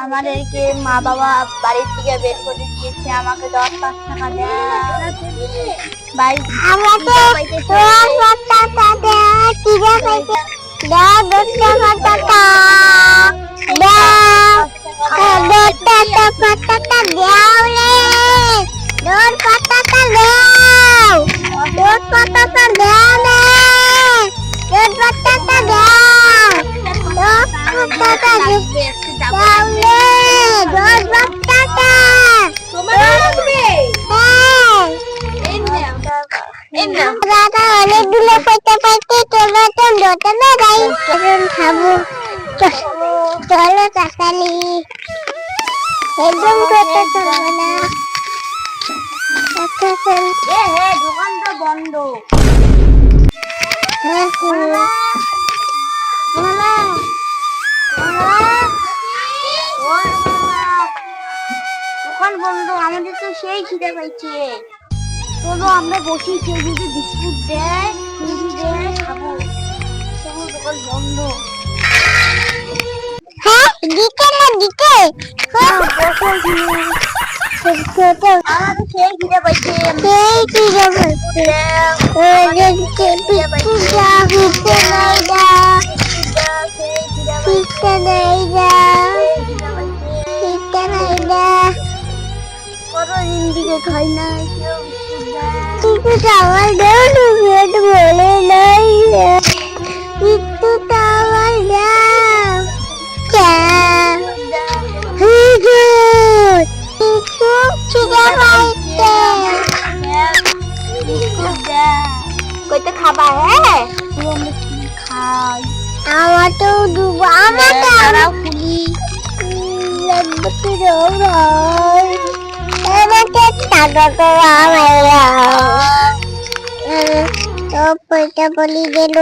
আমাদেরকে মা বাবা বাড়ির থেকে বের করে দিয়েছে, আমাকে 10-5 টাকা দেয়, আমাকে 10 টাকা দেয়, টিকা পাইতে দাও 10 টাকা দাও, 10 টাকা 5 টাকা দাও রে, 10 টাকা দাও, 10 টাকা দাও রে, 10 টাকা দাও, 10 টাকা দাও রে, 10 টাকা তোমার লাগবে। দাদা অনেকগুলো পাইতে পাইতে চলো তো দোকানে যাই, এখন খাবো, চলো তাড়াতাড়ি, একদম করতে চলবে না, দোকানটা বন্ধ। দোকান বন্ধ, আমাদের তো সেই খিদে পাইছে, চলো আমরা বসি, কেউ যদি বিস্কুট দেয় খাবো, দোকান বন্ধ। হ্যাঁ দিতে না দিতে, আমাদের সেই খিদে পাইছে, কতদিন দিকে খাই না, আমার বলে নাই, একটু টাওয়ার দাও, কইতে খাবা? হ্যাঁ খাই, আমার তো ডুবো, আমার তারাও খুলি লাগবে আমাকে টাকা তো আমার তো পয়সা বলি গেল।